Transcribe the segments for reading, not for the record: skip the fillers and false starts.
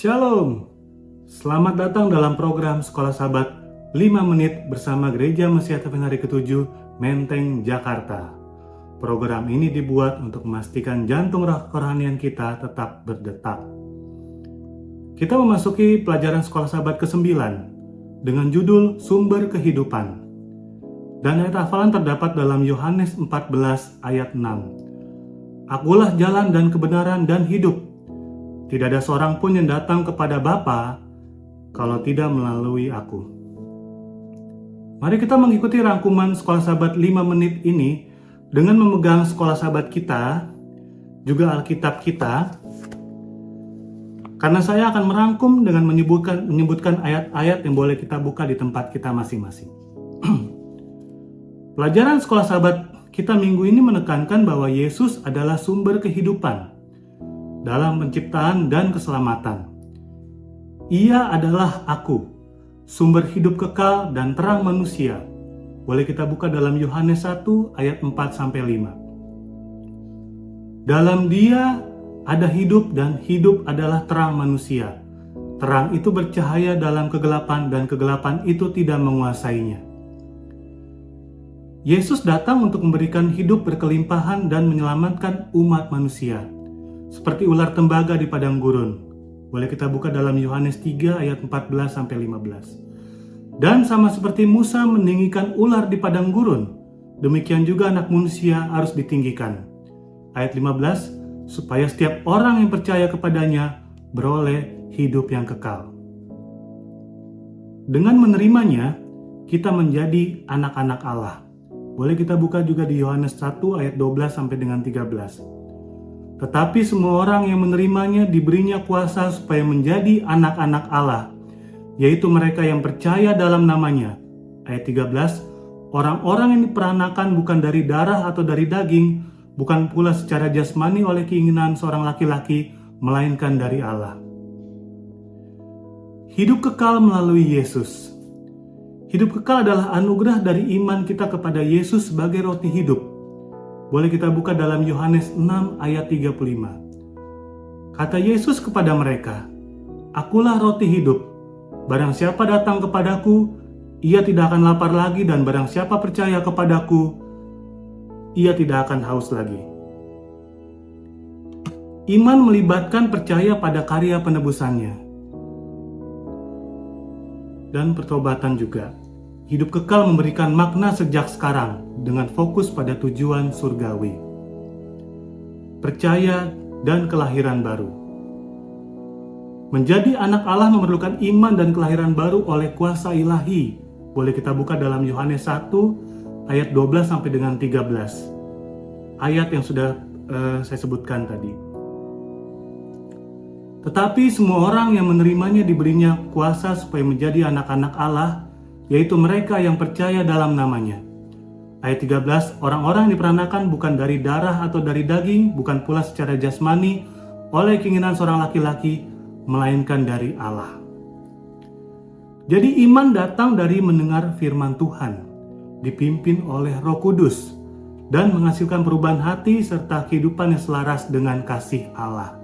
Shalom, selamat datang dalam program Sekolah Sahabat 5 Menit bersama Gereja Mesias Advent Hari ke-7 Menteng, Jakarta. Program ini dibuat untuk memastikan jantung kerohanian kita tetap berdetak. Kita memasuki pelajaran Sekolah Sahabat ke-9 dengan judul Sumber Kehidupan. Dan ayat hafalan terdapat dalam Yohanes 14 ayat 6. Akulah jalan dan kebenaran dan hidup. Tidak ada seorang pun yang datang kepada Bapa kalau tidak melalui aku. Mari kita mengikuti rangkuman Sekolah Sahabat 5 Menit ini dengan memegang Sekolah Sahabat kita, juga Alkitab kita. Karena saya akan merangkum dengan menyebutkan ayat-ayat yang boleh kita buka di tempat kita masing-masing. Pelajaran Sekolah Sahabat kita minggu ini menekankan bahwa Yesus adalah sumber kehidupan dalam penciptaan dan keselamatan. Ia adalah aku, sumber hidup kekal dan terang manusia. Boleh kita buka dalam Yohanes 1 ayat 4-5. Dalam Dia ada hidup dan hidup adalah terang manusia. Terang itu bercahaya dalam kegelapan dan kegelapan itu tidak menguasainya. Yesus datang untuk memberikan hidup berkelimpahan dan menyelamatkan umat manusia. Seperti ular tembaga di padang gurun. Boleh kita buka dalam Yohanes 3 ayat 14-15. Dan sama seperti Musa meninggikan ular di padang gurun, demikian juga anak manusia harus ditinggikan. Ayat 15, supaya setiap orang yang percaya kepadanya beroleh hidup yang kekal. Dengan menerimanya, kita menjadi anak-anak Allah. Boleh kita buka juga di Yohanes 1 ayat 12-13. Tetapi semua orang yang menerimanya diberinya kuasa supaya menjadi anak-anak Allah, yaitu mereka yang percaya dalam namanya. Ayat 13, orang-orang yang diperanakan bukan dari darah atau dari daging, bukan pula secara jasmani oleh keinginan seorang laki-laki, melainkan dari Allah. Hidup kekal melalui Yesus. Hidup kekal adalah anugerah dari iman kita kepada Yesus sebagai roti hidup. Boleh kita buka dalam Yohanes 6 ayat 35. Kata Yesus kepada mereka, Akulah roti hidup. Barang siapa datang kepadaku, ia tidak akan lapar lagi, dan barang siapa percaya kepadaku, ia tidak akan haus lagi. Iman melibatkan percaya pada karya penebusannya dan pertobatan juga. Hidup kekal memberikan makna sejak sekarang dengan fokus pada tujuan surgawi. Percaya dan kelahiran baru. Menjadi anak Allah memerlukan iman dan kelahiran baru oleh kuasa ilahi. Boleh kita buka dalam Yohanes 1 ayat 12 sampai dengan 13. Ayat yang sudah saya sebutkan tadi. Tetapi semua orang yang menerimanya diberinya kuasa supaya menjadi anak-anak Allah, yaitu mereka yang percaya dalam namanya. Ayat 13, orang-orang yang diperanakan bukan dari darah atau dari daging, bukan pula secara jasmani oleh keinginan seorang laki-laki, melainkan dari Allah. Jadi iman datang dari mendengar firman Tuhan, dipimpin oleh Roh Kudus, dan menghasilkan perubahan hati serta kehidupan yang selaras dengan kasih Allah.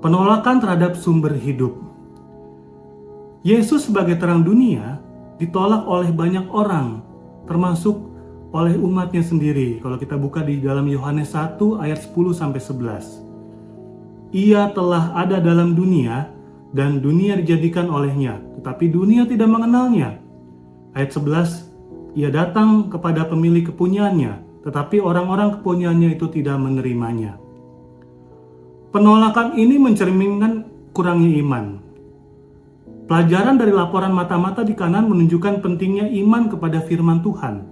Penolakan terhadap sumber hidup. Yesus sebagai terang dunia ditolak oleh banyak orang, termasuk oleh umatnya sendiri. Kalau kita buka di dalam Yohanes 1 ayat 10-11. Ia telah ada dalam dunia dan dunia dijadikan olehnya, tetapi dunia tidak mengenalnya. Ayat 11, ia datang kepada pemilik kepunyaannya, tetapi orang-orang kepunyaannya itu tidak menerimanya. Penolakan ini mencerminkan kurangnya iman. Pelajaran dari laporan mata-mata di kanan menunjukkan pentingnya iman kepada firman Tuhan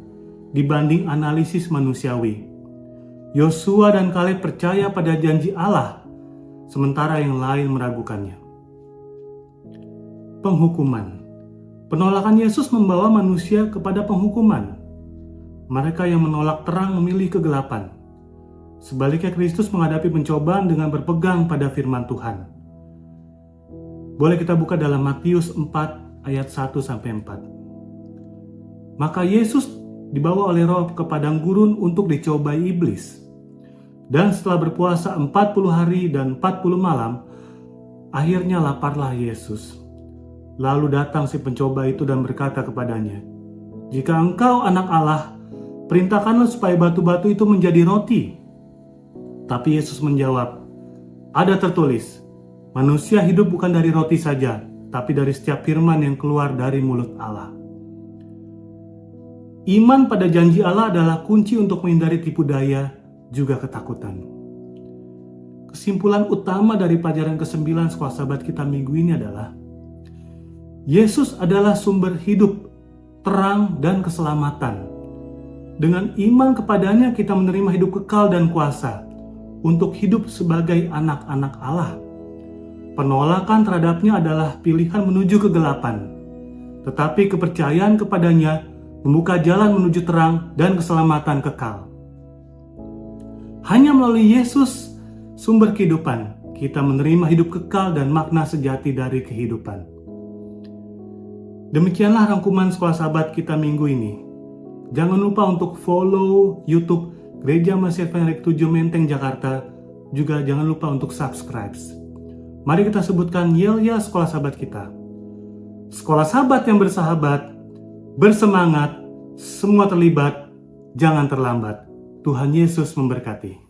dibanding analisis manusiawi. Yosua dan Kaleb percaya pada janji Allah, sementara yang lain meragukannya. Penghukuman. Penolakan Yesus membawa manusia kepada penghukuman. Mereka yang menolak terang memilih kegelapan. Sebaliknya Kristus menghadapi pencobaan dengan berpegang pada firman Tuhan. Boleh kita buka dalam Matius 4 ayat 1-4. Maka Yesus dibawa oleh Roh ke padang gurun untuk dicobai iblis. Dan setelah berpuasa 40 hari dan 40 malam, Akhirnya laparlah Yesus. Lalu datang si pencoba itu dan berkata kepadanya, "Jika engkau anak Allah, perintahkanlah supaya batu-batu itu menjadi roti." Tapi Yesus menjawab, "Ada tertulis, manusia hidup bukan dari roti saja, tapi dari setiap firman yang keluar dari mulut Allah." Iman pada janji Allah adalah kunci untuk menghindari tipu daya, juga ketakutan. Kesimpulan utama dari pelajaran ke-9 sekolah sahabat kita minggu ini adalah Yesus adalah sumber hidup, terang, dan keselamatan. Dengan iman kepadanya kita menerima hidup kekal dan kuasa untuk hidup sebagai anak-anak Allah. Penolakan terhadapnya adalah pilihan menuju kegelapan, tetapi kepercayaan kepadanya membuka jalan menuju terang dan keselamatan kekal. Hanya melalui Yesus, sumber kehidupan, kita menerima hidup kekal dan makna sejati dari kehidupan. Demikianlah rangkuman sekolah sahabat kita minggu ini. Jangan lupa untuk follow YouTube Gereja Mesiat Penari Ke-7 Menteng Jakarta. Juga jangan lupa untuk subscribe. Mari kita sebutkan yel-yel sekolah sahabat kita. Sekolah sahabat yang bersahabat, bersemangat, semua terlibat, jangan terlambat. Tuhan Yesus memberkati.